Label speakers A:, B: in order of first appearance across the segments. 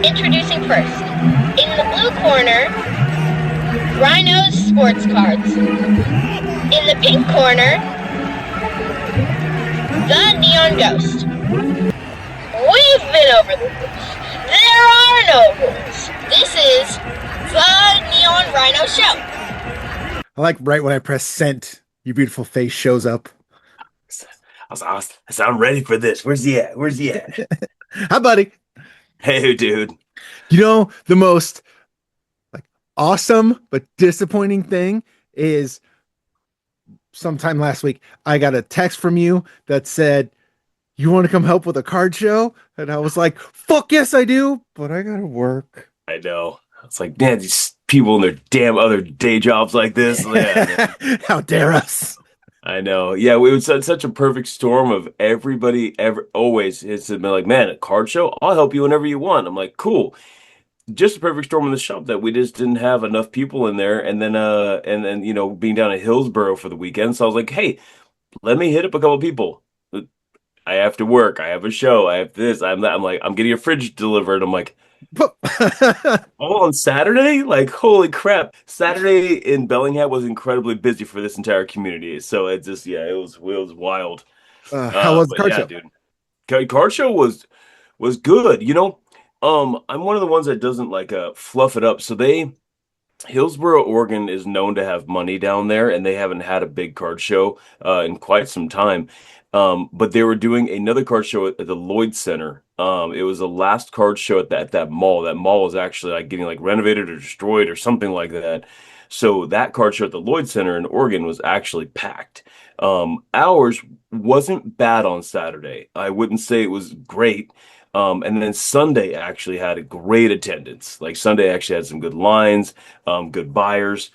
A: Introducing first. In the blue corner, Ryno's sports cards. In the pink corner, the NeonGhost. We've been over the rules. There are no rules. This is the Neon Ryno Show.
B: I like right when I press sent, your beautiful face shows up.
C: I'm ready for this. Where's he at? Where's he at?
B: Hi, buddy.
C: Hey, dude.
B: You know, the most awesome but disappointing thing is sometime last week, I got a text from you that said, "You want to come help with a card show?" And I was like, "Fuck yes, I do, but I gotta work."
C: I know. It's like, man, these people in their damn other day jobs like this. Yeah,
B: How dare us?
C: I know. Yeah, it was such a perfect storm of everybody always has been like, man, a card show? I'll help you whenever you want. I'm like, cool. Just a perfect storm in the shop that we just didn't have enough people in there. And then being down at Hillsboro for the weekend. So I was like, hey, let me hit up a couple people. I have to work. I have a show. I have this. I'm that. I'm like, I'm getting a fridge delivered. I'm like, all on Saturday? Like, holy crap. Saturday in Bellingham was incredibly busy for this entire community. So it just, yeah, it was wild.
B: How was the
C: But
B: card
C: yeah,
B: show?
C: dude. Card show was good. I'm one of the ones that doesn't fluff it up. So Hillsboro, Oregon is known to have money down there, and they haven't had a big card show in quite some time. But they were doing another card show at the Lloyd Center. It was the last card show at that mall. That mall was actually getting renovated or destroyed or something like that. So that card show at the Lloyd Center in Oregon was actually packed. Ours wasn't bad on Saturday. I wouldn't say it was great. And then Sunday actually had a great attendance. Like Sunday actually had some good lines, good buyers.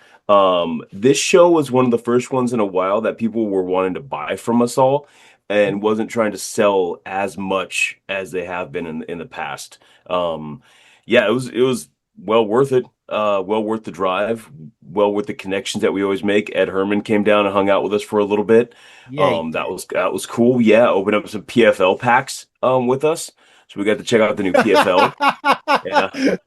C: This show was one of the first ones in a while that people were wanting to buy from us all and wasn't trying to sell as much as they have been in the past. Yeah, it was well worth it. Well worth the drive, well worth the connections that we always make. Ed Herman came down and hung out with us for a little bit.
B: Yeah,
C: That was cool. Yeah, opened up some PFL packs with us. So we got to check out the new PFL.
B: Yeah.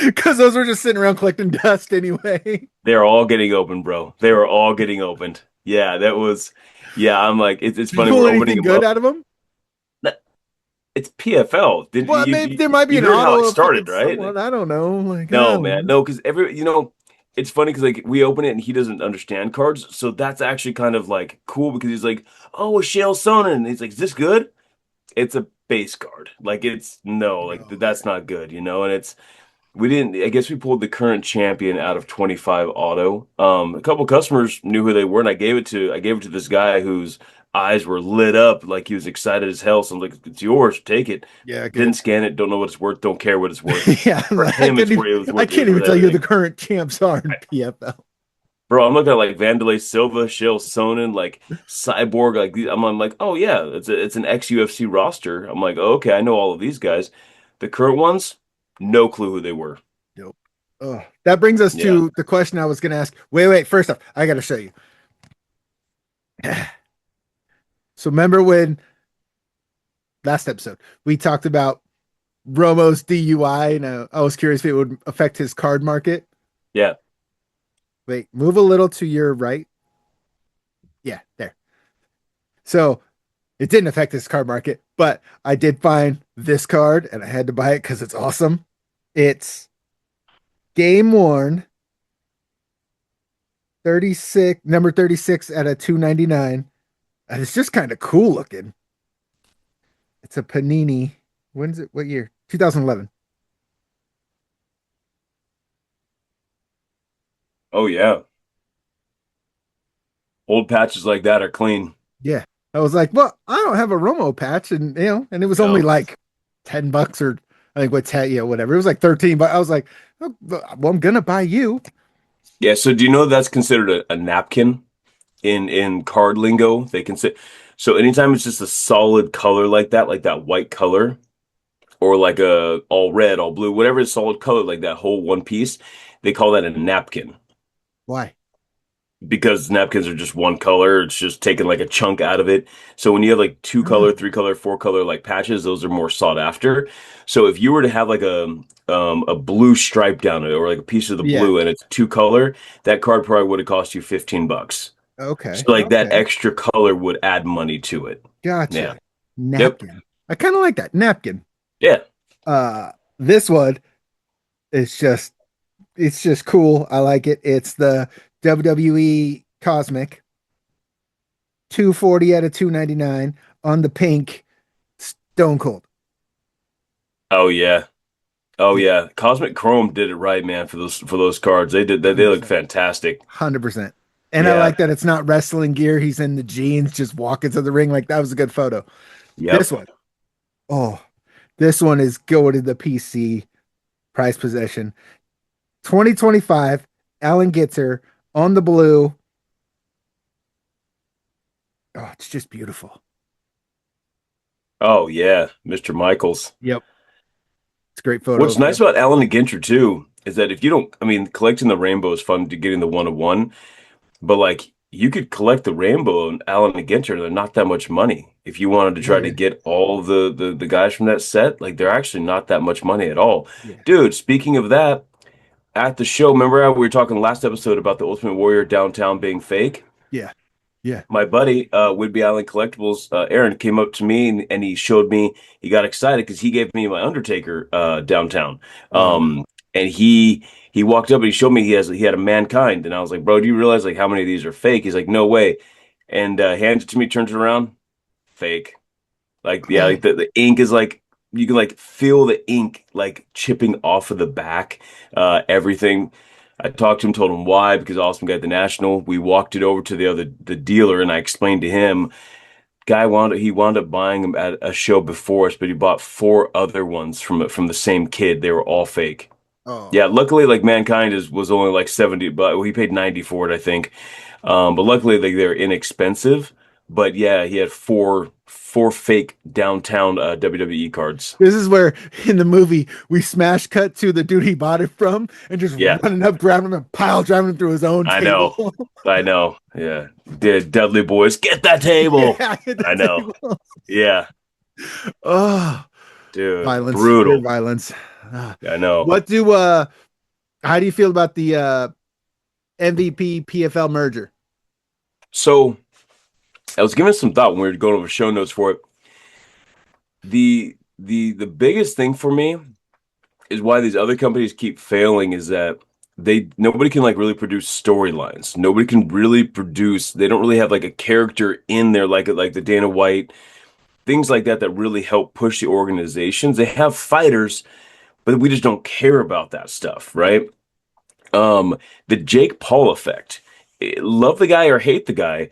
B: Because those were just sitting around collecting dust anyway.
C: They're all getting opened, bro. They were all getting opened. Yeah, that was. Yeah, I'm like, it's
B: Did you
C: funny.
B: pull
C: We're opening
B: anything
C: them
B: good
C: up.
B: out of them?
C: It's PFL. Did
B: Well,
C: you,
B: maybe
C: you
B: there might be
C: you
B: an
C: heard how
B: auto
C: it
B: of fucking
C: started, right?
B: someone. I don't know. Like, I
C: No,
B: don't
C: man,
B: know.
C: no, because it's funny because we open it and he doesn't understand cards, so that's actually kind of cool because he's like, oh, a Shale Sonnen. And he's like, is this good? It's a base card. It's no, that's not good, and we didn't. I guess we pulled the current champion out of 25 auto. A couple customers knew who they were, and I gave it to this guy whose eyes were lit up, like he was excited as hell. So I'm like, it's yours, take it.
B: Yeah,
C: Didn't
B: good.
C: scan it, don't know what it's worth, don't care what it's worth.
B: Yeah,
C: For him, it's where it was
B: I
C: worth. It
B: can't
C: was
B: even
C: worth
B: tell you who the
C: everything.
B: current champs are in PFL.
C: Bro, I'm looking at Vandelay Silva, Shale Sonnen, Cyborg, these. I'm like, oh yeah, it's an ex-UFC roster. I'm like, oh, okay, I know all of these guys. The current ones, no clue who they were.
B: Nope. Oh, that brings us
C: Yeah.
B: to the question I was going to ask. Wait. First off, I got to show you. So remember when last episode we talked about Romo's DUI, and I was curious if it would affect his card market.
C: Yeah.
B: Wait, move a little to your right. Yeah, there. So it didn't affect his card market, but I did find this card and I had to buy it because it's awesome. It's game worn 36, number 36 at a 299. And it's just kind of cool looking. It's a Panini. When's it? What year? 2011.
C: Oh yeah. Old patches like that are clean.
B: Yeah. I was like, well, I don't have a Romo patch, and and it was only
C: No.
B: like $10 or I think what's whatever. It was like 13, but I was like, oh, well, I'm gonna buy you.
C: Yeah, so do you know that's considered a napkin in card lingo? They consider so anytime it's just a solid color like that white color, or like a all red, all blue, whatever is solid color like that whole one piece, they call that a napkin.
B: Why?
C: because napkins are just one color. It's just taking like a chunk out of it. So when you have like two color,
B: Oh,
C: three color, four color like patches, those are more sought after. So if you were to have like a blue stripe down it or like a piece of the
B: yeah.
C: blue and it's two color, that card probably would have cost you $15.
B: Okay.
C: So like that
B: Okay.
C: extra color would add money to it. Yeah.
B: Gotcha.
C: Yep.
B: Napkin. I kind of like that. Napkin.
C: Yeah.
B: This one is just cool. I like it. It's the WWE Cosmic 240 out of 299 on the pink Stone Cold.
C: Oh yeah. Oh
B: Yeah,
C: yeah. Cosmic Chrome did it right, man, for those cards. They did that. They look
B: 100%.
C: fantastic.
B: 100%. And I
C: Yeah.
B: like that it's not wrestling gear. He's in the jeans just walking to the ring. Like that was a good photo. This
C: Yep.
B: one. Oh, this one is going to the PC prize possession. 2025, Alan Gitzer on the blue. Oh, it's just beautiful.
C: Oh yeah. Mr. Michaels.
B: Yep. It's a great photo
C: What's
B: of
C: nice
B: him.
C: about Allen and Ginter too is that if you don't, I mean, collecting the rainbow is fun to getting the one of one, but like you could collect the rainbow and Allen and Ginter, they're not that much money. If you wanted to try to
B: Yeah.
C: get all the guys from that set, like they're actually not that much money at all.
B: Yeah.
C: Dude, speaking of that, at the show, remember how we were talking last episode about the Ultimate Warrior downtown being fake?
B: Yeah. Yeah.
C: My buddy, Would-Be Island Collectibles, Aaron came up to me and he showed me, he got excited because he gave me my Undertaker downtown.
B: Oh,
C: Um, and he walked up and he showed me he had a Mankind. And I was like, bro, do you realize like how many of these are fake? He's like, no way. And hands it to me, turns it around, fake. Like, yeah,
B: oh,
C: like the ink is like you can like feel the ink like chipping off of the back, everything. I talked to him, told him why, because Awesome Guy at the National. We walked it over to the dealer, and I explained to him. He wound up buying them at a show before us, but he bought four other ones from the same kid. They were all fake.
B: oh.
C: Yeah, luckily, like Mankind was only like 70, but he paid 90 for it, I think. But luckily, like they're inexpensive. But yeah, he had four fake downtown WWE cards.
B: This is where in the movie we smash cut to the dude he bought it from and just
C: Yeah,
B: running up, grabbing him and pile driving him through his own
C: I know.
B: table.
C: I know. Yeah. The Dudley boys, get that table.
B: Yeah, at
C: I
B: that
C: know.
B: table.
C: Yeah,
B: Oh,
C: dude,
B: violence, pure
C: brutal.
B: violence. Ah.
C: I know.
B: What do how do you feel about the MVP PFL merger?
C: So I was giving some thought when we were going over show notes for it. The biggest thing for me is why these other companies keep failing is that nobody can like really produce storylines. Nobody can really produce. They don't really have like a character in there like the Dana White things like that that really help push the organizations. They have fighters, but we just don't care about that stuff, right? The Jake Paul effect. Love the guy or hate the guy,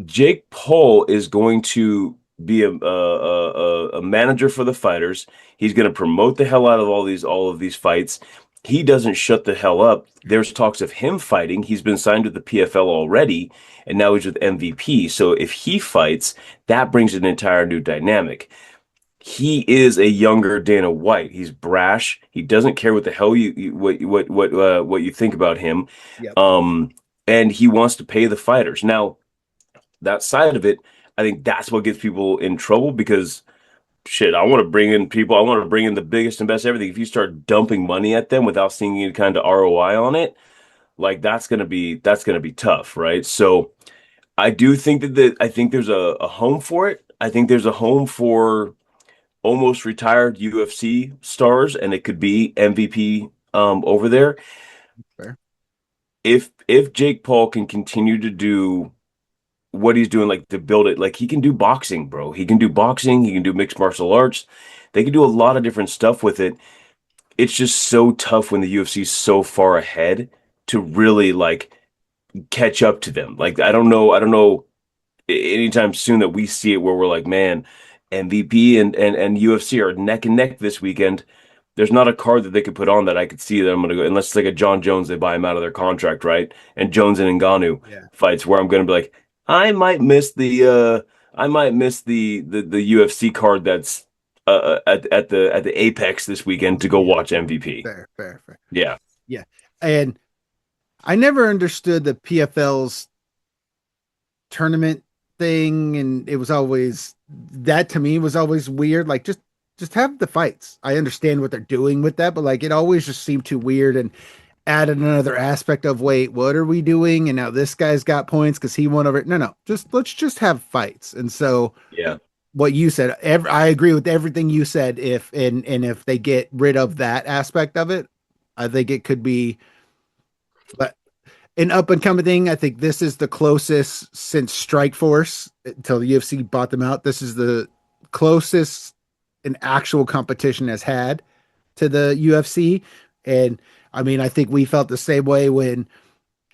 C: Jake Paul is going to be a manager for the fighters. He's going to promote the hell out of all of these fights. He doesn't shut the hell up. There's talks of him fighting. He's been signed with the PFL already, and now he's with MVP. So if he fights, that brings an entire new dynamic. He is a younger Dana White. He's brash. He doesn't care what the hell what you think about him.
B: Yep.
C: Um, and he wants to pay the fighters. Now, that side of it, I think that's what gets people in trouble because shit, I want to bring in people. I want to bring in the biggest and best everything. If you start dumping money at them without seeing any kind of ROI on it, like that's gonna be tough, right? So I do think I think there's a home for it. I think there's a home for almost retired UFC stars, and it could be MVP over there.
B: Fair.
C: If Jake Paul can continue to do what he's doing, like to build it. Like he can do boxing, bro. He can do boxing. He can do mixed martial arts. They can do a lot of different stuff with it. It's just so tough when the UFC is so far ahead to really like catch up to them. Like I don't know anytime soon that we see it where we're like, man, MVP and UFC are neck and neck this weekend. There's not a card that they could put on that I could see that I'm gonna go unless it's like a John Jones, they buy him out of their contract, right? And Jones and Ngannou
B: Yeah.
C: fights where I'm gonna be like, I might miss the UFC card that's at the Apex this weekend to go
B: Yeah.
C: watch MVP.
B: Fair, fair, fair.
C: Yeah.
B: Yeah. And I never understood the PFL's tournament thing, and it was always that to me was always weird. Like just have the fights. I understand what they're doing with that, but like it always just seemed too weird and added another aspect of wait, what are we doing? And now this guy's got points because he won over. No, no, just let's just have fights. And so
C: Yeah.
B: what you said, I agree with everything you said. If and if they get rid of that aspect of it, I think it could be an up and coming thing. I think this is the closest since Strike Force until the UFC bought them out. This is the closest an actual competition has had to the UFC. And I mean, I think we felt the same way when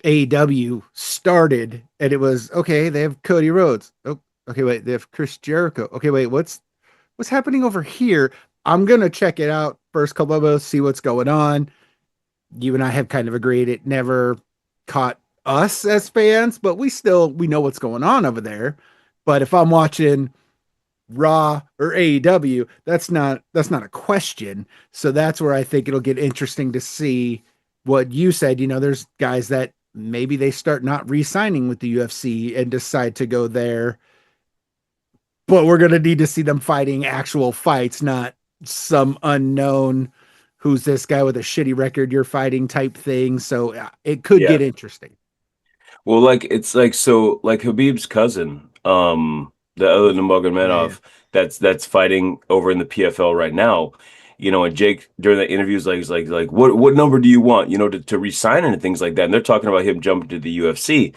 B: AEW started and it was okay, they have Cody Rhodes. Oh, okay, wait, they have Chris Jericho. Okay, wait, what's happening over here? I'm gonna check it out first couple of us, see what's going on. You and I have kind of agreed it never caught us as fans, but we know what's going on over there. But if I'm watching Raw or AEW, that's not a question. So that's where I think it'll get interesting to see what you said. You know, there's guys that maybe they start not re-signing with the UFC and decide to go there, but we're gonna need to see them fighting actual fights, not some unknown who's this guy with a shitty record you're fighting type thing. So it could
C: Yeah.
B: get interesting.
C: Well, like it's like so like Habib's cousin, the other
B: Yeah, yeah.
C: Nurmagomedov that's fighting over in the PFL right now. And Jake during the interviews like he's like what number do you want, to resign and things like that. And they're talking about him jumping to the UFC.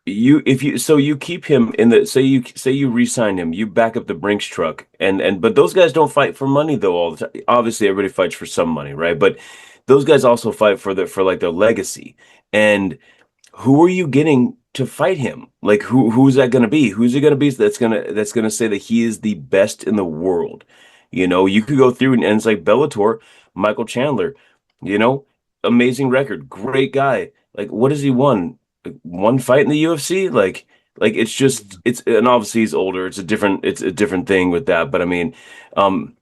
C: You keep him in the say you re-sign him, you back up the Brinks truck and but those guys don't fight for money though all the time. Obviously everybody fights for some money, right? But those guys also fight for like their legacy. And who are you getting to fight him? Like who's that going to be? Who's it going to be that's going to say that he is the best in the world? You could go through and it's like Bellator, Michael Chandler, you know, amazing record, great guy. Like what has he won? Like, one fight in the UFC? Like it's and obviously he's older. It's a different thing with that. But I mean, um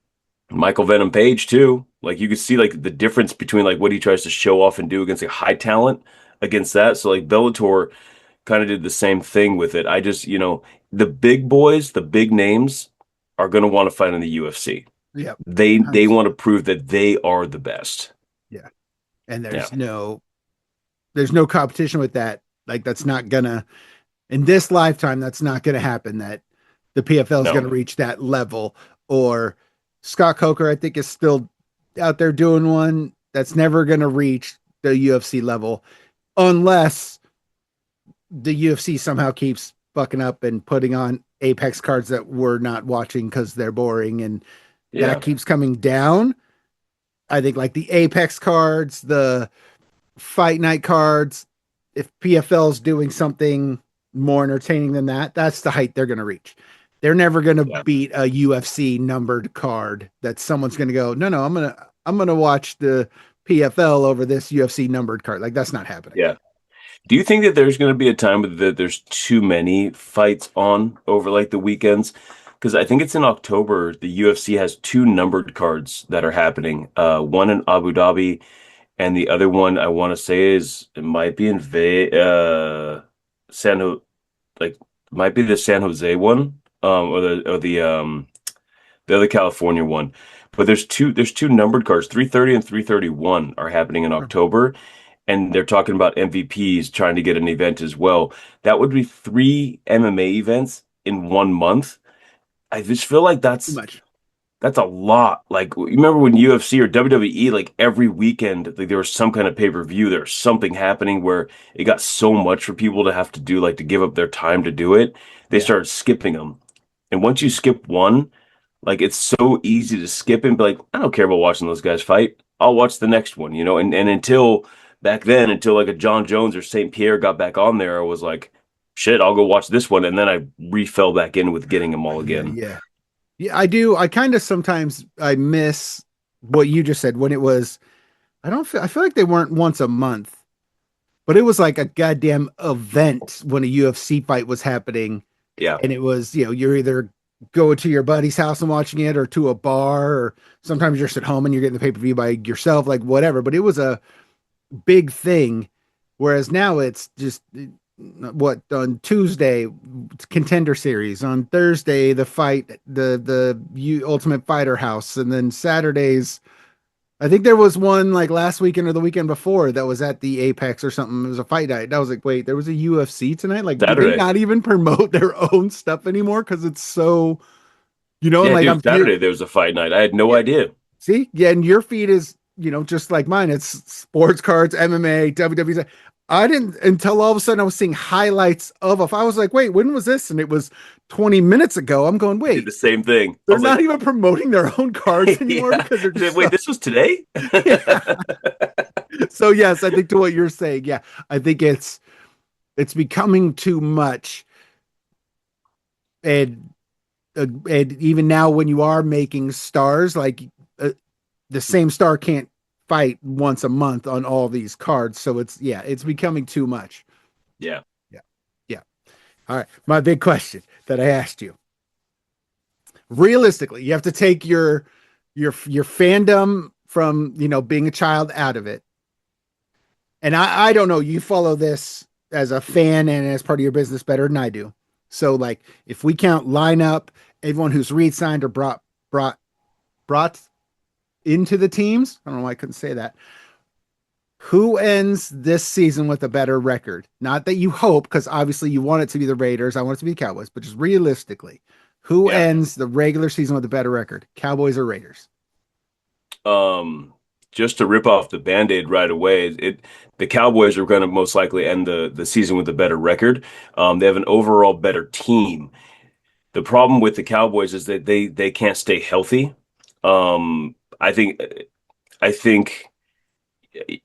C: Michael Venom Page too. Like you could see like the difference between like what he tries to show off and do against like high talent against that. So like Bellator kind of did the same thing with it. I just, the big boys, the big names are going to want to fight in the UFC.
B: Yep.
C: They
B: 100%.
C: want to prove that they are the best.
B: Yeah. And
C: Yeah.
B: there's no competition with that. Like that's not gonna in this lifetime, that's not gonna happen that the PFL is
C: No.
B: gonna reach that level. Or Scott Coker, I think, is still out there doing one that's never gonna reach the UFC level unless the UFC somehow keeps fucking up and putting on Apex cards that we're not watching because they're boring and that
C: Yeah.
B: keeps coming down. I think like the Apex cards, the fight night cards, if PFL's doing something more entertaining than that, that's the height they're going to reach. They're never going to
C: Yeah.
B: beat a UFC numbered card that someone's going to go, no, no, I'm going to watch the PFL over this UFC numbered card. Like that's not happening.
C: Yeah. Do you think that there's going to be a time that there's too many fights on over like the weekends? Because I think it's in October. The UFC has two numbered cards that are happening. One in Abu Dhabi, and the other one I want to say it might be in San Ho like might be the San Jose one, or the other California one. But there's two numbered cards. 330 and 331 are happening in October, and they're talking about MVPs trying to get an event as well. That would be three MMA events in 1 month. I just feel like
B: Too
C: that's
B: much.
C: that's a lot. Like you remember when UFC or WWE, like every weekend, like there was some kind of pay-per-view, there was something happening where it got so much for people to have to do, like to give up their time to do it. They
B: Yeah.
C: started skipping them. And once you skip one, like it's so easy to skip and be like, I don't care about watching those guys fight. I'll watch the next one, And until back then, until like a John Jones or St. Pierre got back on there, I was like, shit, I'll go watch this one. And then I refell back in with getting them all
B: Yeah.
C: again.
B: Yeah. Yeah. I do. I kind of sometimes I miss what you just said when it was, I feel like they weren't once a month, but it was like a goddamn event when a UFC fight was happening.
C: Yeah.
B: And it was, you're either going to your buddy's house and watching it or to a bar, or sometimes you're just at home and you're getting the pay per view by yourself, like whatever. But it was a big thing. Whereas now it's just what on Tuesday contender series, on Thursday the fight Ultimate Fighter House, and then Saturdays. I think there was one like last weekend or the weekend before that was at the Apex or something. It was a fight night. I was like, wait, there was a UFC tonight? Like, do they
C: Saturday.
B: not even promote their own stuff anymore? Because it's so, and
C: Yeah,
B: like
C: dude, Saturday there was a fight night. I had no
B: yeah,
C: idea.
B: see, yeah, and your feed is, just like mine. It's sports cards, MMA, WWE. I didn't until all of a sudden I was seeing highlights of. I was like, wait, when was this? And it was 20 minutes ago. I'm going,
C: I did
B: wait,
C: the same thing. I
B: they're
C: was
B: not
C: like,
B: even promoting their own cards anymore
C: yeah.
B: because they're
C: I said,
B: just
C: wait, this was today?
B: yeah. So yes, I think to what you're saying, yeah, I think it's becoming too much, and and even now when you are making stars, like the same star can't fight once a month on all these cards, so it's becoming too much.
C: Yeah.
B: Yeah, yeah. All right, my big question that I asked you: realistically, you have to take your fandom from being a child out of it. And I don't know, you follow this as a fan and as part of your business better than I do. So like if we count lineup, everyone who's re-signed or brought into the teams, I don't know why I couldn't say that. Who ends this season with a better record? Not that you hope, because obviously you want it to be the Raiders, I want it to be the Cowboys, but just realistically, who
C: Yeah.
B: ends the regular season with a better record? Cowboys or Raiders?
C: Just to rip off the Band-Aid right away, the Cowboys are going to most likely end the season with a better record. They have an overall better team. The problem with the Cowboys is that they can't stay healthy. I think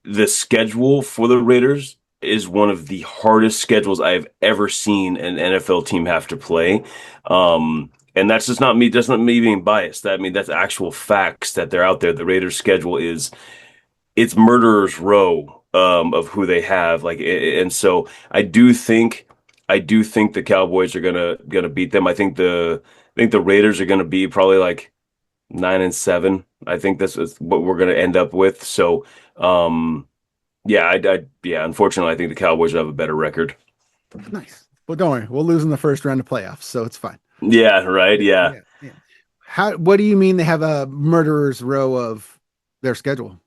C: the schedule for the Raiders is one of the hardest schedules I have ever seen an NFL team have to play. And that's just not me. That's not me being biased. I mean, that's actual facts that they're out there. The Raiders' schedule is it's murderer's row of who they have. Like, and so I do think the Cowboys are gonna beat them. I think the Raiders are gonna be probably like 9-7. I think this is what we're gonna end up with. So, yeah, yeah. Unfortunately, I think the Cowboys have a better record.
B: Nice. Well, don't worry, we'll lose in the first round of playoffs, so it's fine.
C: Yeah, right.
B: Yeah,
C: Yeah.
B: yeah, yeah. What do you mean they have a murderer's row of their schedule?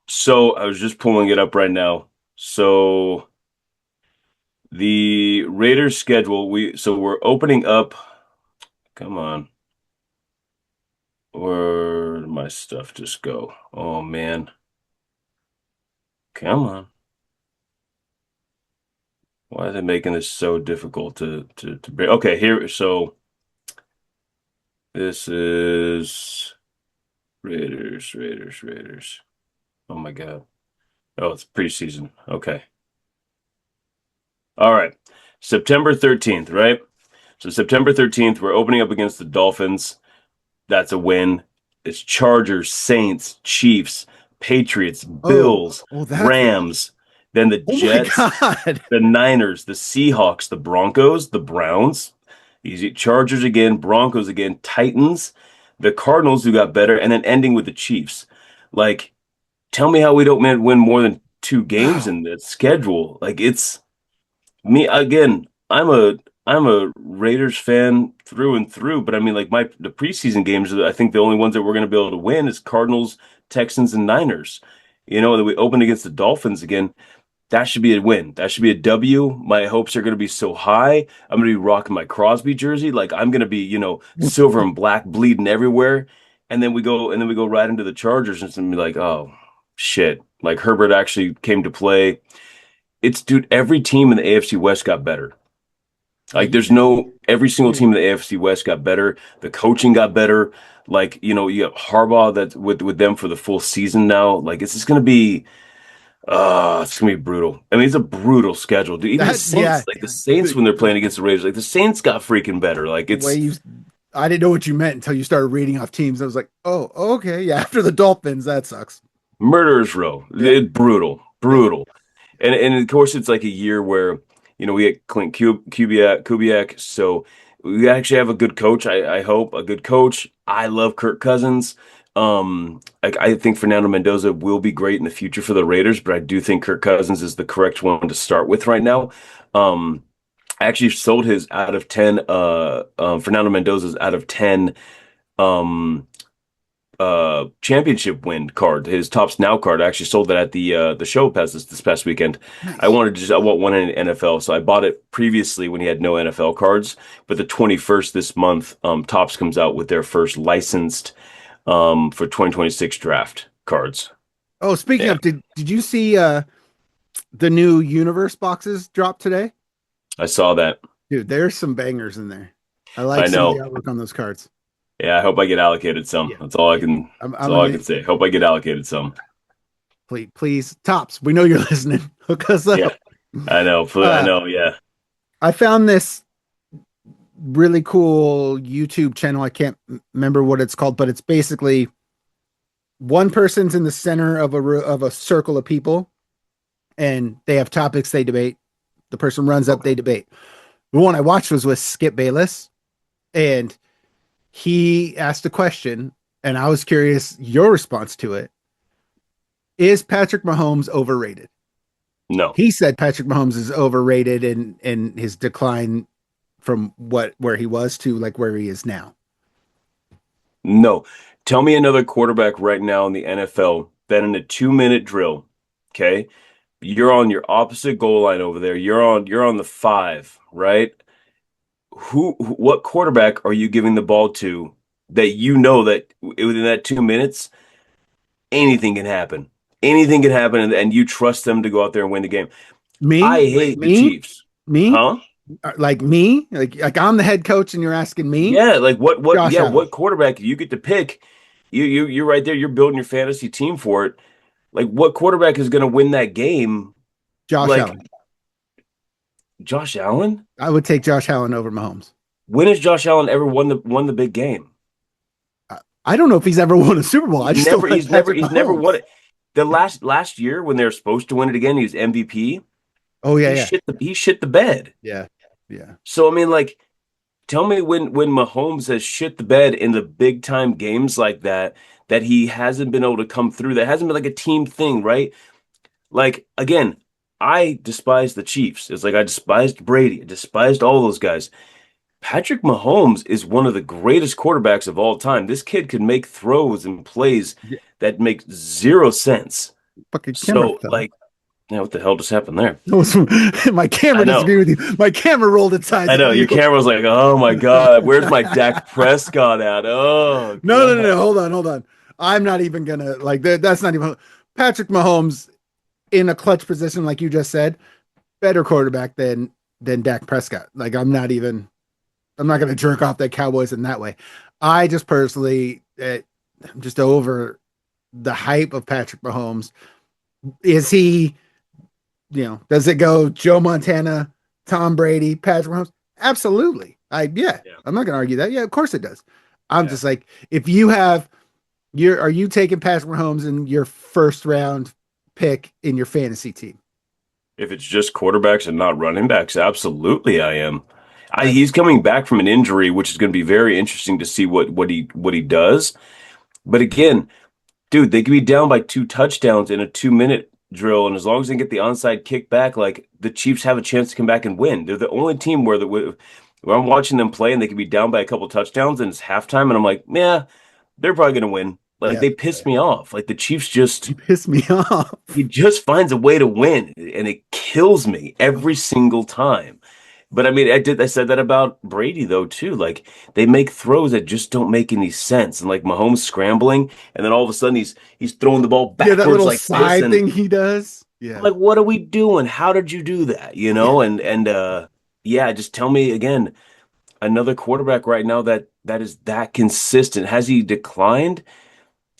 C: So I was just pulling it up right now. So the Raiders schedule, we're opening up. Come on. Where did my stuff just go? Oh man. Come on. Why are they making this so difficult to bring? Okay, here. So this is Raiders. Oh my God. Oh, it's preseason. Okay. All right. September 13th, right? So September 13th, we're opening up against the Dolphins. That's a win. It's Chargers, Saints, Chiefs, Patriots, Bills,
B: That's
C: Rams, then the
B: oh my
C: Jets,
B: God.
C: the Niners, the Seahawks, the Broncos, the Browns, easy Chargers again, Broncos again, Titans, the Cardinals who got better, and then ending with the Chiefs. Like, tell me how we don't win more than two games
B: Wow.
C: in the schedule. Like it's me again. I'm a Raiders fan through and through, but I mean, like the preseason games. I think the only ones that we're going to be able to win is Cardinals, Texans, and Niners. That we open against the Dolphins again. That should be a win. That should be a W. My hopes are going to be so high. I'm going to be rocking my Crosby jersey. Like I'm going to be, silver and black bleeding everywhere. And then we go right into the Chargers and it's going to be like, oh shit. Like Herbert actually came to play. Dude, every team in the AFC West got better. Like every single team in the AFC West got better. The coaching got better. Like, you have Harbaugh that's with them for the full season now. Like it's gonna be brutal. I mean, it's a brutal schedule, dude. Even the
B: That yeah,
C: Saints, like the Saints when they're playing against the Raiders, like the Saints got freaking better. Like
B: the way
C: it's
B: you I didn't know what you meant until you started reading off teams. I was like, oh, okay, yeah. After the Dolphins, that sucks.
C: murderer's row.
B: Yeah,
C: Brutal,
B: yeah.
C: brutal. And of course, it's like a year where we get Clint Kubiak, so we actually have a good coach. I hope a good coach. I love Kirk Cousins. I think Fernando Mendoza will be great in the future for the Raiders, but I do think Kirk Cousins is the correct one to start with right now. Um, I actually sold his out of 10, Fernando Mendoza's out of 10 um championship win card, his Tops Now card. I actually sold that at the show pass this past weekend.
B: Nice.
C: I want one in NFL, so I bought it previously when he had no NFL cards. But the 21st this month, Tops comes out with their first licensed for 2026 draft cards.
B: Oh, speaking
C: Yeah,
B: of, did you see the new universe boxes drop today?
C: I saw that.
B: Dude, there's some bangers in there. I like
C: I
B: some of the
C: know.
B: artwork on those cards.
C: Yeah, I hope I get allocated some.
B: Yeah.
C: That's all I
B: Yeah.
C: can. That's
B: I'm
C: all I
B: gonna
C: can say. Hope I get allocated some.
B: please, Tops. We know you're listening. Hook us up.
C: Yeah, I know. I
B: Uh,
C: know. Yeah.
B: I found this really cool YouTube channel. I can't remember what it's called, but it's basically one person's in the center of a circle of people, and they have topics they debate. The person runs up, they debate. The one I watched was with Skip Bayless, and he asked a question, and I was curious your response to it. Is Patrick Mahomes overrated?
C: No.
B: He said Patrick Mahomes is overrated in his decline from where he was to like where he is now.
C: No. Tell me another quarterback right now in the NFL that in a 2-minute drill, okay, you're on your opposite goal line over there. You're on the 5, right? What quarterback are you giving the ball to that you know that within that 2 minutes, anything can happen. Anything can happen, and you trust them to go out there and win the game. I
B: Me? Wait,
C: hate the
B: me?
C: Chiefs.
B: Me?
C: Huh?
B: Like me? Like I'm the head coach and you're asking me?
C: Yeah, like
B: Josh Allen.
C: what quarterback you get to pick? You're right there, you're building your fantasy team for it. Like what quarterback is gonna win that game?
B: Josh
C: Like
B: Allen.
C: Josh Allen?
B: I would take Josh Allen over Mahomes.
C: When has Josh Allen ever won the big game?
B: I don't know if he's ever won a Super Bowl. I just don't like Patrick
C: He's never won
B: Mahomes.
C: it. The last year when they were supposed to win it again, he was MVP.
B: Oh yeah, yeah.
C: He shit the bed.
B: Yeah. Yeah.
C: So I mean, like, tell me when Mahomes has shit the bed in the big time games like that, that he hasn't been able to come through. That hasn't been like a team thing, right? Like again, I despise the Chiefs. It's like I despised Brady, I despised all those guys. Patrick Mahomes is one of the greatest quarterbacks of all time. This kid can make throws and plays
B: Yeah.
C: that make zero sense.
B: Fucking camera
C: So,
B: fell.
C: like, yeah, what the hell just happened there?
B: My camera
C: I know.
B: disagreed with you. My camera rolled its eyes
C: I
B: at
C: know your
B: you.
C: camera was like, oh my God, where's my Dak Prescott at? Oh
B: No.
C: God.
B: Hold on. I'm not even gonna like that. That's not even Patrick Mahomes in a clutch position, like you just said, better quarterback than Dak Prescott. Like I'm not gonna jerk off the Cowboys in that way. I just personally, I'm just over the hype of Patrick Mahomes. Is he, does it go Joe Montana, Tom Brady, Patrick Mahomes? Absolutely. Yeah,
C: Yeah.
B: I'm not gonna argue that. Yeah, of course it does. I'm
C: Yeah.
B: just like, if you have are you taking Patrick Mahomes in your first round pick in your fantasy team?
C: If it's just quarterbacks and not running backs, absolutely I am.
B: That's
C: He's coming back from an injury, which is going to be very interesting to see what he does. But again, dude, they could be down by 2 touchdowns in a 2-minute drill, and as long as they get the onside kick back, like the Chiefs have a chance to come back and win. They're the only team where I'm watching them play and they could be down by a couple touchdowns and it's halftime, and I'm like, yeah, they're probably going to win. Like
B: yeah.
C: they piss me off. Like the Chiefs just
B: You piss me off.
C: he just finds a way to win, and it kills me every single time. But I mean, I said that about Brady though too. Like they make throws that just don't make any sense, and like Mahomes scrambling, and then all of a sudden he's throwing the ball
B: Yeah, that
C: backwards
B: little
C: like this,
B: side
C: and
B: thing he does.
C: I'm
B: Yeah.
C: like, what are we doing? How did you do that? You
B: Yeah.
C: know? And yeah, just tell me again, another quarterback right now that is that consistent. Has he declined?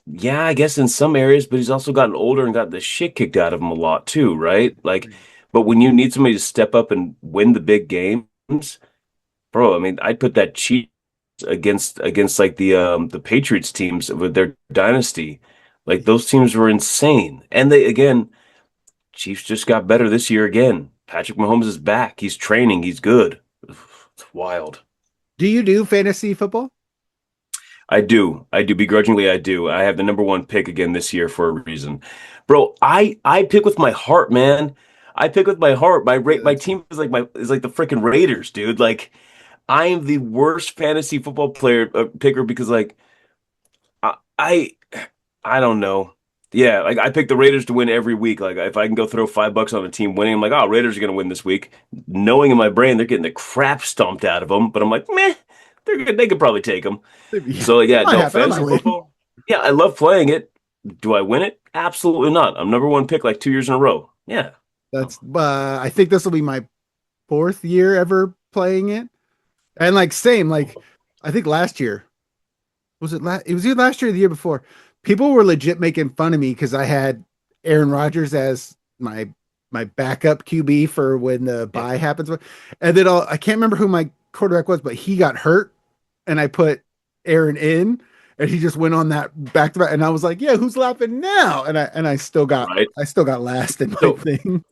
C: Yeah, I guess in some areas, but he's also gotten older and got the shit kicked out of him a lot too, right? Like, but when you need somebody to step up and win the big games, bro, I mean, I'd put that cheat against like the Patriots teams with their dynasty. Like those teams were insane. And they again, Chiefs just got better this year again. Patrick Mahomes is back. He's training. He's good. It's wild.
B: Do you do fantasy football?
C: I do begrudgingly. I do. I have the number one pick again this year for a reason, bro. I pick with my heart, man. I pick with my heart.
B: Yeah,
C: My
B: that's
C: team is like the freaking Raiders, dude. Like I am the worst fantasy football player picker because like I, I I don't know. Yeah, like I pick the Raiders to win every week. Like if I can go throw $5 on a team winning, I'm like, oh, Raiders are gonna win this week. Knowing in my brain they're getting the crap stomped out of them, but I'm like, meh, they're good. They could probably take them.
B: yeah.
C: So
B: It
C: yeah,
B: might
C: no,
B: happen. I might
C: fantasy
B: win.
C: football. Yeah, I love playing it. Do I win it? Absolutely not. I'm number one pick like 2 years in a row. Yeah.
B: That's I think this will be my fourth year ever playing it. And like same, like I think last year was it last it was either last year or the year before. People were legit making fun of me because I had Aaron Rodgers as my backup QB for when the
C: Yeah.
B: bye happens. And then I can't remember who my quarterback was, but he got hurt and I put Aaron in and he just went on that back to back. And I was like, yeah, who's laughing now? And
C: Right.
B: I still got last in my
C: So
B: thing.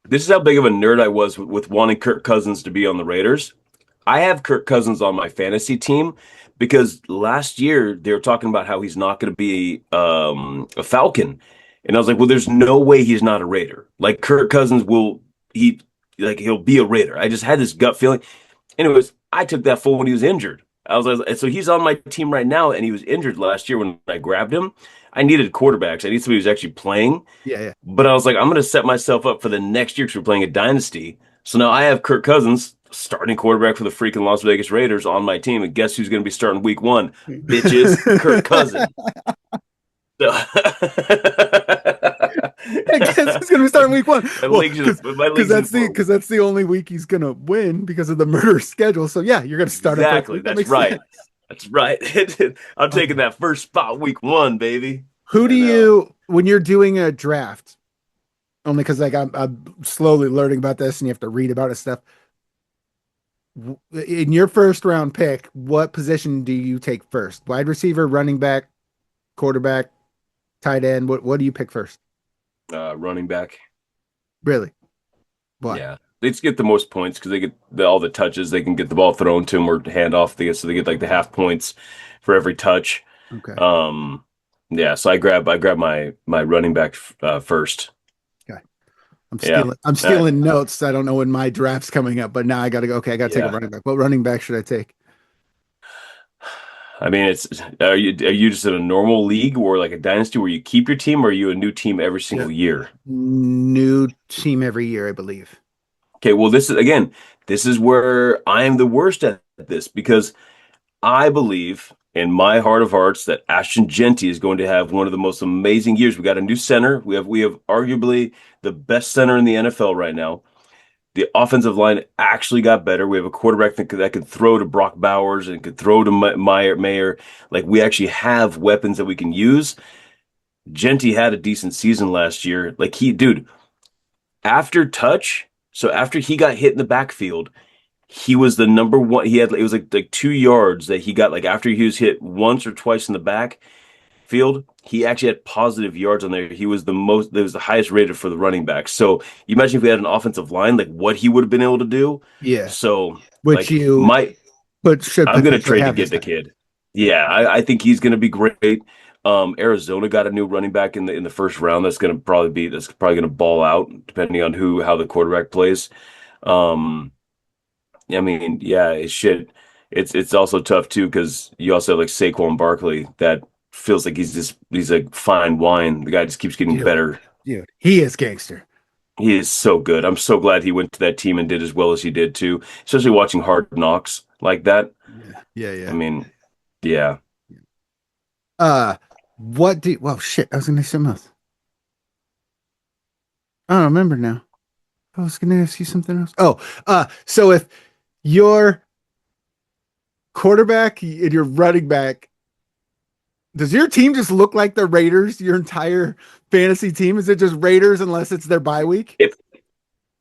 C: this is how big of a nerd I was with wanting Kirk Cousins to be on the Raiders. I have Kirk Cousins on my fantasy team because last year they were talking about how he's not going to be a Falcon, and I was like, well, there's no way he's not a Raider. Like Kirk Cousins will he like he'll be a Raider. I just had this gut feeling. Anyways, I took that fool when he was injured. I was like, so he's on my team right now, and he was injured last year when I grabbed him. I needed quarterbacks. I need somebody who's actually playing.
B: Yeah, yeah.
C: But I was like, I'm going to set myself up for the next year because we're playing a dynasty. So now I have Kirk Cousins, starting quarterback for the freaking Las Vegas Raiders, on my team. And guess who's going to be starting week one? Bitches, Kirk Cousins. So
B: I guess he's gonna be starting week one.
C: my
B: Well,
C: league's in, my
B: because
C: league's in for
B: that's the only week he's gonna win because of the murder schedule. So yeah, you're gonna start him first
C: exactly.
B: week. That
C: That's
B: makes
C: right.
B: sense.
C: That's right. I'm taking that first spot week one, baby.
B: Who do
C: I know.
B: you when you're doing a draft? Only because like I'm slowly learning about this and you have to read about it stuff. In your first round pick, what position do you take first? Wide receiver, running back, quarterback, tight end. What do you pick first?
C: Running back.
B: Really? Why?
C: Yeah. They just get the most points because they get all the touches. They can get the ball thrown to them or hand off. So they get like the half points for every touch.
B: Okay.
C: Yeah. So I grab my running back first.
B: Okay.
C: Yeah.
B: I'm stealing notes. I don't know when my draft's coming up, but now I gotta go. Okay, I gotta take a
C: Yeah.
B: running back. What running back should I take?
C: I mean, it's are you just in a normal league or like a dynasty where you keep your team, or are you a new team every
B: Yeah.
C: single year?
B: New team every year, I believe.
C: Okay. Well, this is where I am the worst at this because I believe in my heart of hearts that Ashton Genty is going to have one of the most amazing years. We got a new center. We have arguably the best center in the NFL right now. The offensive line actually got better. We have a quarterback that can throw to Brock Bowers and could throw to Mayer. Like we actually have weapons that we can use. Genty had a decent season last year. Like dude, after touch, so after he got hit in the backfield, he was the number one. He had it was like 2 yards that he got like after he was hit once or twice in the backfield. He actually had positive yards on there. He was the highest rated for the running back. So you imagine if we had an offensive line, like what he would have been able to do.
B: Yeah.
C: So
B: Which
C: like
B: you
C: my
B: but should
C: I'm gonna
B: potentially
C: trade to
B: have
C: get
B: this
C: the
B: time.
C: kid. Yeah, I think he's gonna be great. Arizona got a new running back in the first round. That's probably gonna ball out depending on how the quarterback plays. Um, I mean, yeah, it should. It's also tough too because you also have like Saquon Barkley that feels like he's like fine wine. The guy just keeps getting
B: Dude,
C: better.
B: dude, he is gangster.
C: He is so good. I'm so glad he went to that team and did as well as he did too. Especially watching Hard Knocks like that.
B: Yeah, yeah,
C: I
B: yeah.
C: mean, yeah.
B: What do well shit, I was gonna say something else. I don't remember now. I was gonna ask you something else. Oh, so if your quarterback and your running back, does your team just look like the Raiders, your entire fantasy team? Is it just Raiders unless it's their bye week?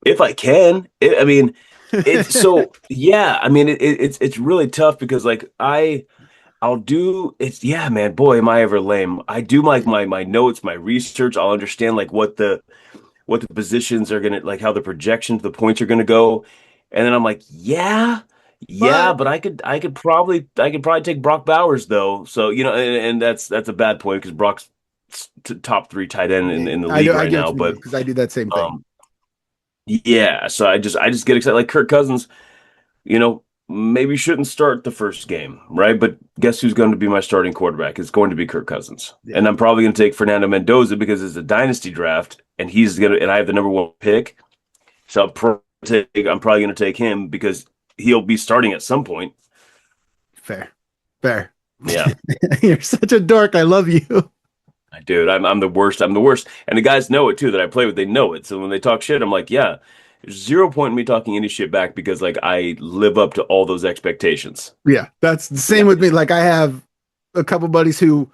C: If I can, I mean, it's so yeah. I mean, it's really tough because like I'll do it's yeah, man. Boy, am I ever lame. I do like my notes, my research. I'll understand like what the positions are gonna like, how the projections, the points are gonna go, and then I'm like, yeah, Yeah,
B: But
C: but I could probably take Brock Bowers though. So and that's a bad point because Brock's top three tight end
B: yeah,
C: in the
B: I
C: league
B: do. I
C: right
B: get what
C: now.
B: you mean
C: But
B: because I do that same thing.
C: um, yeah, so I just get excited. Like Kirk Cousins, maybe shouldn't start the first game, right? But guess who's going to be my starting quarterback? It's going to be Kirk Cousins,
B: Yeah.
C: and I'm probably going to take Fernando Mendoza because it's a dynasty draft, and I have the number one pick, so I'm probably going to take him because he'll be starting at some point.
B: Fair. Fair.
C: Yeah.
B: You're such a dork. I love you.
C: Dude, I'm the worst. I'm the worst. And the guys know it too that I play with. They know it. So when they talk shit, I'm like, yeah, there's 0 point in me talking any shit back because like I live up to all those expectations.
B: Yeah, that's the
C: Yeah.
B: same with me. Like I have a couple buddies who,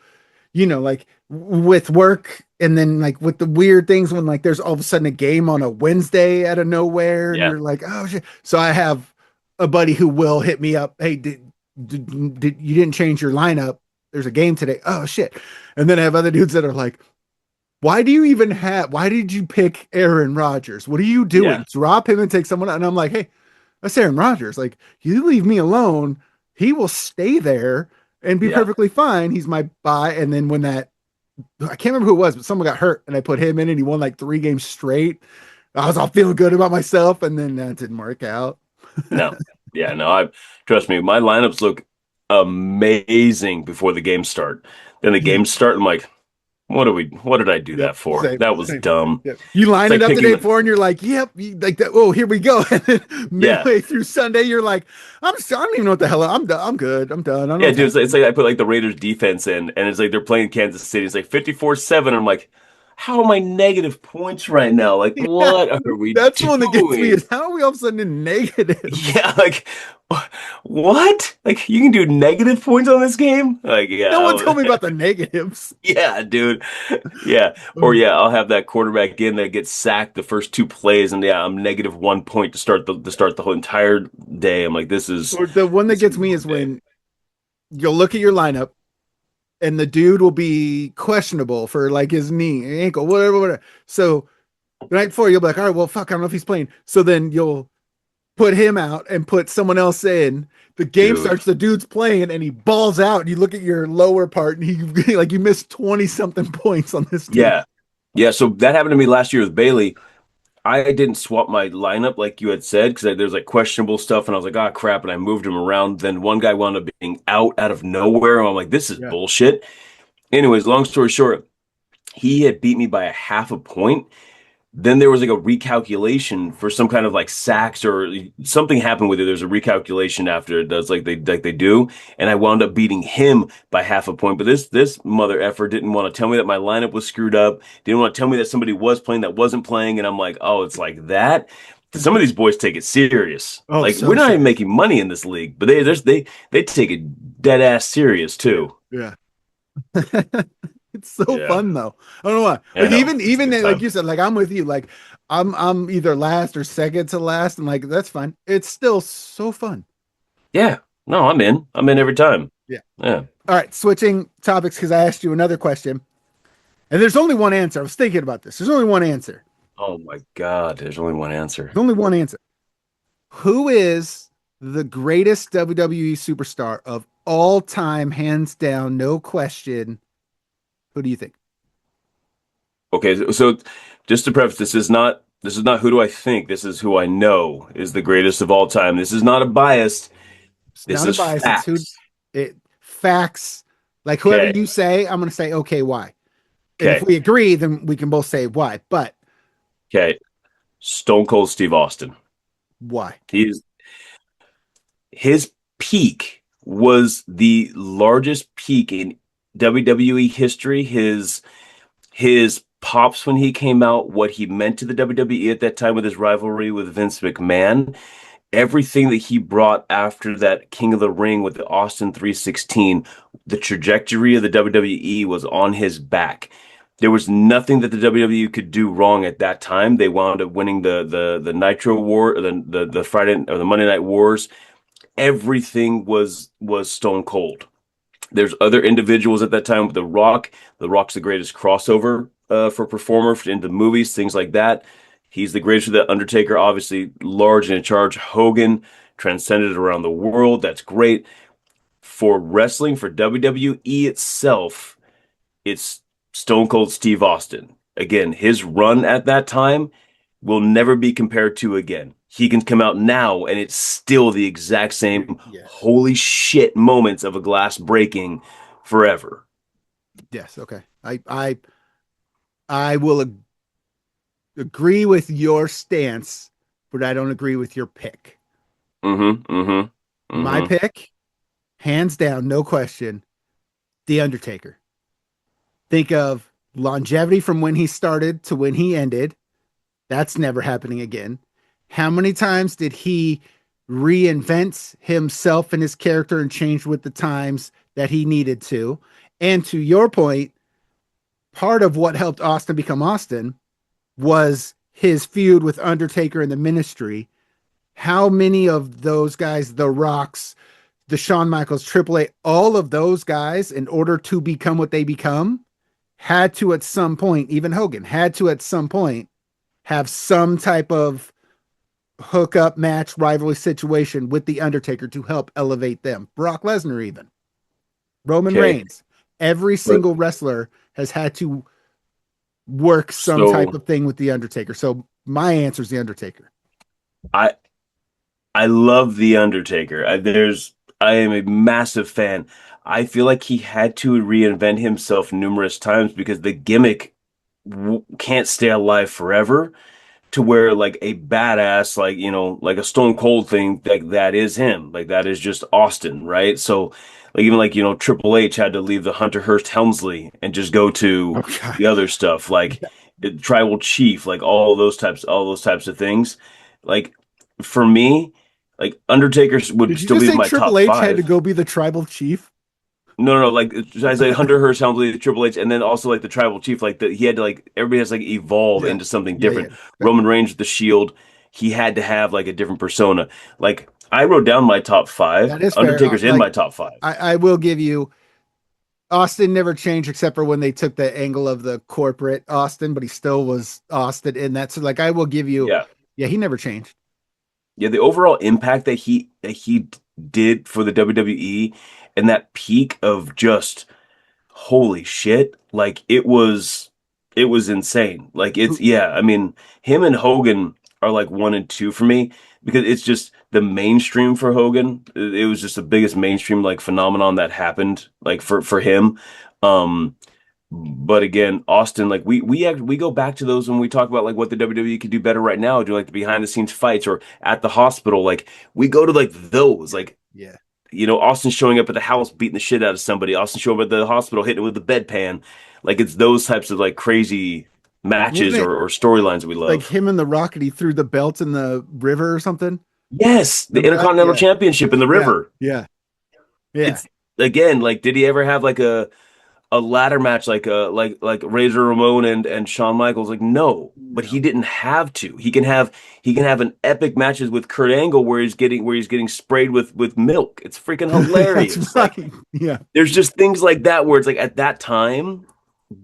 B: like with work and then like with the weird things when like there's all of a sudden a game on a Wednesday out of nowhere and
C: Yeah.
B: you're like, oh shit. So I have a buddy who will hit me up. Hey, did you didn't change your lineup? There's a game today. Oh shit. And then I have other dudes that are like, why did you pick Aaron Rodgers? What are you
C: Yeah.
B: doing? Drop him and take someone out. And I'm like, hey, that's Aaron Rodgers. Like, you leave me alone, he will stay there and be
C: Yeah.
B: perfectly fine. He's my buy. And then when I can't remember who it was, but someone got hurt and I put him in and he won like 3 games straight. I was all feeling good about myself. And then that didn't work out.
C: No. Yeah. No. I trust me. My lineups look amazing before the games start. Then the games start. I'm like, what did I do
B: Yep.
C: that for?
B: Same.
C: That was
B: Same.
C: dumb.
B: Yep. You
C: It's
B: line it
C: like
B: up the
C: picking
B: day
C: the
B: before and you're like, yep, like that. Oh, here we go. And then
C: yeah.
B: midway through Sunday, you're like, I don't even know what the hell. I'm done. I'm good. I'm done. I don't know
C: Yeah,
B: what's
C: dude, it's
B: happening.
C: like I put like the Raiders defense in, and it's like they're playing Kansas City. It's like 54-7. I'm like, how am I negative points right now? Like,
B: Yeah.
C: what are we
B: That's the one that gets me
C: doing?
B: is how are we all of a sudden in negatives?
C: Yeah, like, what? Like, you can do negative points on this game? Like,
B: No one
C: yeah,
B: told me about the negatives.
C: yeah, dude, yeah. Or
B: Um,
C: yeah, I'll have that quarterback in that gets sacked the first two plays, and yeah, I'm negative 1 point to start the whole entire day. I'm like, this is
B: or the one that
C: this is
B: gets
C: a
B: me
C: rough
B: is
C: day.
B: when you'll look at your lineup and the dude will be questionable for like his knee, ankle, whatever, whatever. So the night before, you'll be like, all right, well, fuck, I don't know if he's playing. So then you'll put him out and put someone else in. The game
C: Dude.
B: starts, the dude's playing and he balls out. And you look at your lower part and he like you missed 20 something points on this dude.
C: Yeah. Yeah, so that happened to me last year with Bailey. I didn't swap my lineup like you had said because there's like questionable stuff, and I was like, ah, crap, and I moved him around. Then one guy wound up being out of nowhere, and I'm like, this is
B: Yeah.
C: bullshit. Anyways, long story short, he had beat me by a half a point. Then there was like a recalculation for some kind of like sacks or something happened with it. There's a recalculation after it does like they do, and I wound up beating him by half a point. But this mother effer didn't want to tell me that my lineup was screwed up. Didn't want to tell me that somebody was playing that wasn't playing, and I'm like, oh, it's like that. Some of these boys take it serious.
B: Oh,
C: Like we're
B: so
C: not even
B: serious.
C: making money in this league, but they take it dead ass serious too.
B: Yeah. It's so
C: Yeah,
B: fun though. I don't know why.
C: I
B: Like
C: know it's a
B: even
C: good
B: like
C: time.
B: you said, like I'm with you. Like I'm either last or second to last, and like that's fine. It's still so fun.
C: Yeah, no, I'm in. I'm in every time.
B: Yeah.
C: Yeah.
B: All right, switching topics because I asked you another question, and there's only one answer. I was thinking about this. There's only one answer.
C: Oh my God, there's only one answer.
B: There's only one answer. Who is the greatest WWE superstar of all time, hands down, no question? Who do you think?
C: Okay, so just to preface, this is not who do I think, this is who I know is the greatest of all time. This is not a bias.
B: It's
C: This
B: not a
C: is
B: bias. It's who
C: facts.
B: it facts. Like whoever
C: Okay,
B: you say, I'm gonna say okay, why? And if
C: okay,
B: we agree, then we can both say why. But
C: okay. Stone Cold Steve Austin.
B: why?
C: He's his peak was the largest peak in WWE history. His pops when he came out, what he meant to the WWE at that time with his rivalry with Vince McMahon, everything that he brought after that King of the Ring with the Austin 316, the trajectory of the WWE was on his back. There was nothing that the WWE could do wrong at that time. They wound up winning the Nitro War, or the Friday or the Monday Night Wars. Everything was stone cold. There's other individuals at that time with The Rock. The Rock's the greatest crossover for performer into movies, things like that. He's the greatest with the Undertaker, obviously large and in charge. Hogan, transcended around the world. That's great. For wrestling, for WWE itself, it's Stone Cold Steve Austin. Again, his run at that time will never be compared to again. He can come out now and it's still the exact same holy shit moments of a glass breaking forever.
B: Yes, okay. I will agree with your stance, but I don't agree with your pick. My pick, hands down, no question, The Undertaker. Think of longevity from when he started to when he ended. That's never happening again. How many times did he reinvent himself and his character and change with the times that he needed to? And to your point, part of what helped Austin become Austin was his feud with Undertaker and the Ministry. How many of those guys, The Rocks, the Shawn Michaels, Triple H, all of those guys, in order to become what they become, had to at some point, even Hogan had to at some point have some type of hookup match rivalry situation with the Undertaker to help elevate them. Brock Lesnar, even Roman Reigns, every single wrestler has had to work some type of thing with the Undertaker. So my answer is the Undertaker.
C: I love the Undertaker. I am a massive fan. I feel like he had to reinvent himself numerous times because the gimmick can't stay alive forever, to where like a badass, like, you know, like a Stone Cold thing, like that is him. Like that is just Austin, right? So like even like, you know, Triple H had to leave the Hunter Hearst Helmsley and just go to the other stuff, like Tribal Chief, like all those types of things. Like for me, like Undertaker would still be my top
B: Triple H
C: five.
B: had to go be the Tribal Chief?
C: No, like I say, Hunter Hearst Helmsley, the Triple H, and then also like the Tribal Chief, like he had to like everybody has to like evolve into something different. Roman Reigns with the Shield, he had to have like a different persona. Like I wrote down my top five.
B: That is
C: Undertaker's
B: fair.
C: in my top five.
B: I will give you, Austin never changed except for when they took the angle of the corporate Austin, but he still was Austin in that. So like I will give you, he never changed.
C: Yeah, the overall impact that he did for the WWE and that peak of just holy shit, like it was insane. Like I mean, him and Hogan are like 1 and 2 for me because it's just the mainstream for Hogan. It was just the biggest mainstream like phenomenon that happened like for him. But again, Austin, like we go back to those when we talk about like what the WWE could do better right now, do like the behind the scenes fights or at the hospital. Like we go to like those, like you know, Austin showing up at the house beating the shit out of somebody, Austin showing up at the hospital hitting it with the bedpan. Like it's those types of like crazy matches or storylines we love.
B: Like him and the Rocket, he threw the belt in the river or something.
C: Yes, the Intercontinental Championship in the river.
B: Yeah.
C: It's again, like, did he ever have like a ladder match like Razor Ramon and Shawn Michaels? Like no, but he didn't have to. He can have an epic matches with Kurt Angle where he's getting sprayed with milk. It's freaking hilarious.
B: That's right.
C: Like, there's just things like that where it's like at that time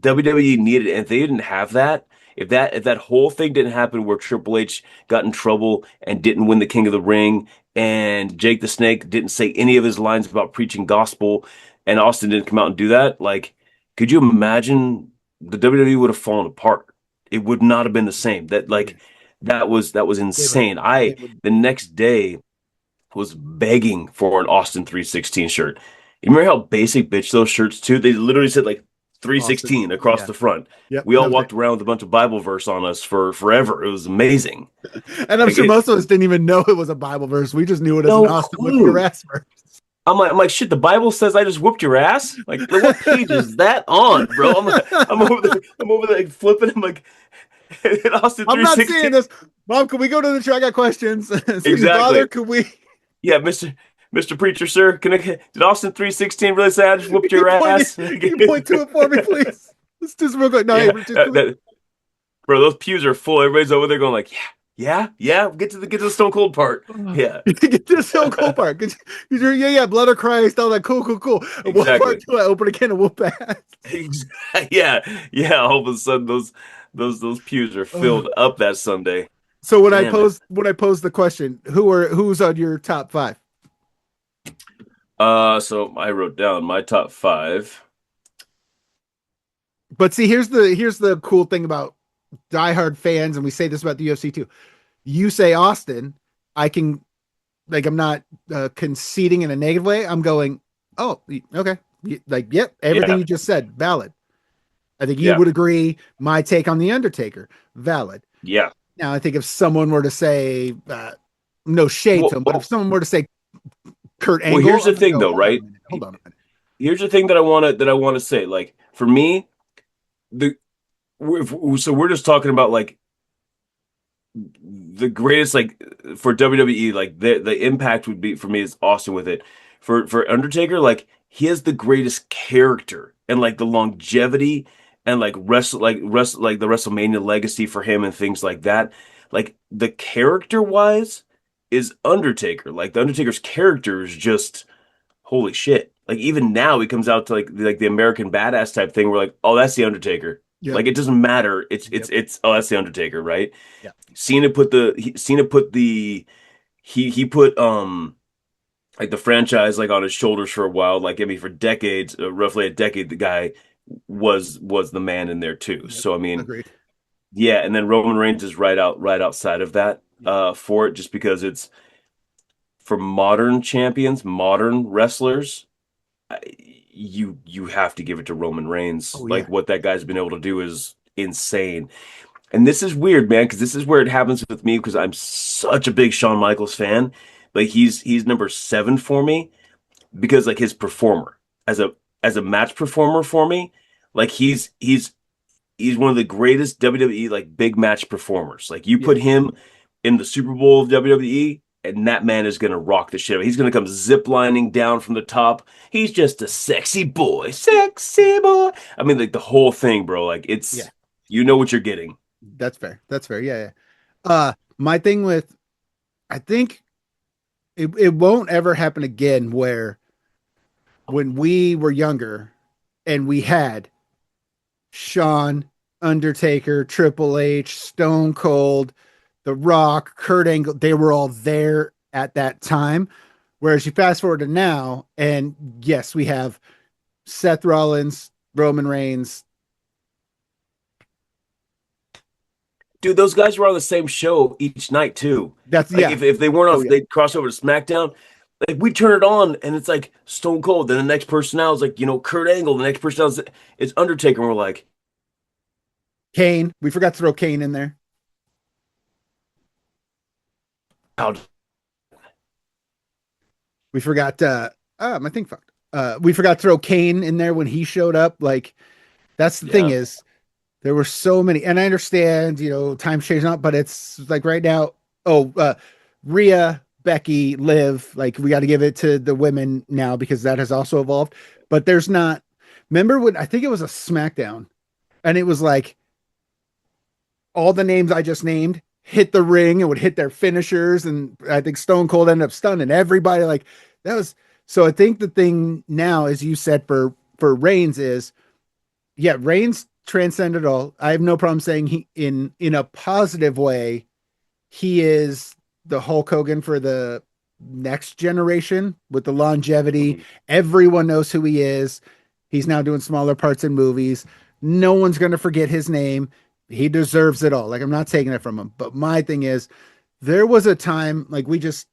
C: WWE needed it, and if they didn't have that, if that whole thing didn't happen where Triple H got in trouble and didn't win the King of the Ring, and Jake the Snake didn't say any of his lines about preaching gospel, and Austin didn't come out and do that, like, could you imagine the WWE would have fallen apart? It would not have been the same. That was insane. The next day was begging for an Austin 316 shirt. You remember how basic bitch those shirts too? They literally said like 316 across the front. We all walked around with a bunch of Bible verse on us for forever. It was amazing.
B: And I'm sure most of us didn't even know it was a Bible verse. We just knew it as an Austin whip your ass verse.
C: I'm like, shit, the Bible says I just whooped your ass? Like, what page is that on, bro? I'm over there flipping. I'm like, Austin 316.
B: I'm not seeing this. Mom, can we go to the show? I got questions.
C: Exactly.
B: Father, could we?
C: Yeah, Mr. Preacher, sir, did Austin 316 really say I just whooped your ass?
B: Can you point to it for me, please? Let's just real quick. No,
C: bro, those pews are full. Everybody's over there going like, yeah. Get to the Stone Cold part. Yeah,
B: get to the Stone Cold part. Blood of Christ. All that. Cool.
C: Exactly.
B: What part do I open a can of whoop ass?
C: Yeah. All of a sudden, those pews are filled up that Sunday.
B: So
C: Damn it.
B: when I posed the question, who's on your top five?
C: So I wrote down my top five.
B: But see, here's the cool thing about diehard fans, and we say this about the UFC too. You say Austin, I can like I'm not conceding in a negative way. I'm going, oh, okay, like yep, everything
C: Yeah,
B: you just said, valid. I think you
C: yeah,
B: would agree. My take on the Undertaker, valid.
C: yeah.
B: Now, I think if someone were to say, no shade to
C: Well,
B: him, but if
C: well,
B: someone were to say Kurt
C: well,
B: Angle,
C: here's
B: I'm
C: the
B: gonna
C: thing
B: go,
C: though,
B: hold on a
C: right?
B: minute, hold on a minute.
C: Here's the thing that I want to say. Like for me, the so we're just talking about like the greatest like for WWE, like the impact would be for me is Austin with it. For Undertaker, like he has the greatest character and like the longevity and like the WrestleMania legacy for him and things like that. Like the character wise is Undertaker. Like the Undertaker's character is just holy shit. Like even now he comes out to like the American badass type thing. We're like, oh, that's the Undertaker.
B: Yep,
C: Like it doesn't matter.
B: yep,
C: It's oh, that's the Undertaker, right?
B: yep.
C: Cena put the he put like the franchise like on his shoulders for a while. Like I mean, for decades, roughly a decade, the guy was the man in there too.
B: Yep.
C: So I mean,
B: Agreed.
C: yeah, and then Roman Reigns is right outside of that
B: Yep.
C: for it, just because it's for modern champions, modern wrestlers. You have to give it to Roman Reigns.
B: Oh yeah.
C: Like what that guy's been able to do is insane. And this is weird, man, because this is where it happens with me because I'm such a big Shawn Michaels fan. Like he's number seven for me because like his performer as a match performer for me, like he's one of the greatest WWE like big match performers. Like you
B: Yeah.
C: put him in the Super Bowl of WWE, and that man is gonna rock the shit. He's gonna come ziplining down from the top. He's just a sexy boy, sexy boy. I mean, like the whole thing, bro. Like
B: Yeah.
C: it's you know what you're getting.
B: That's fair. That's fair. Yeah. Yeah. My thing with, I think it won't ever happen again where when we were younger and we had Shawn, Undertaker, Triple H, Stone Cold, The Rock, Kurt Angle, they were all there at that time. Whereas you fast forward to now, and yes, we have Seth Rollins, Roman Reigns.
C: Dude, those guys were on the same show each night too.
B: That's
C: Like
B: yeah.
C: if they weren't
B: Oh
C: off,
B: yeah.
C: they'd cross over to SmackDown. Like we turn it on and it's like Stone Cold. Then the next person out is like, Kurt Angle. The next person out is Undertaker. And we're like,
B: Kane. We forgot to throw Kane in there.
C: how
B: We forgot my thing fucked. We forgot to throw Kane in there when he showed up. Like that's the thing
C: yeah.
B: is there were so many, and I understand, time's changing up, but it's like right now, oh, Rhea, Becky, Liv, like we got to give it to the women now because that has also evolved. But there's not, remember when I think it was a SmackDown and it was like all the names I just named hit the ring and would hit their finishers. And I think Stone Cold ended up stunning everybody. Like that was, so I think the thing now, as you said, for Reigns is, yeah, Reigns transcended all. I have no problem saying he in a positive way, he is the Hulk Hogan for the next generation with the longevity.
C: Mhm.
B: Everyone knows who he is. He's now doing smaller parts in movies. No one's going to forget his name. He deserves it all. Like I'm not taking it from him, but my thing is there was a time like we just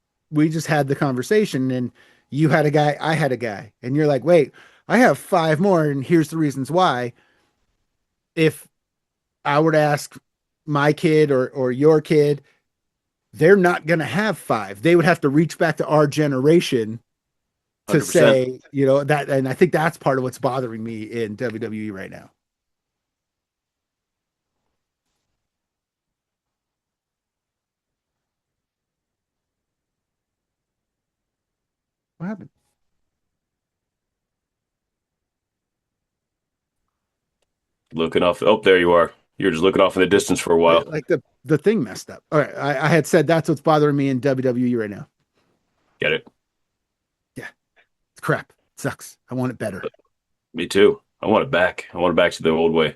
B: had the conversation and you had a guy, I had a guy, and you're like, "Wait, I have five more and here's the reasons why." If I were to ask my kid or your kid, they're not going to have five. They would have to reach back to our generation to
C: 100%.
B: say, that. And I think that's part of what's bothering me in WWE right now. What happened?
C: Looking off. Oh, there you are. You're just looking off in the distance for a while.
B: Like the thing messed up. All right. I had said that's what's bothering me in WWE right now.
C: Get it?
B: Yeah. It's crap. It sucks. I want it better.
C: Me too. I want it back. I want it back to the old way.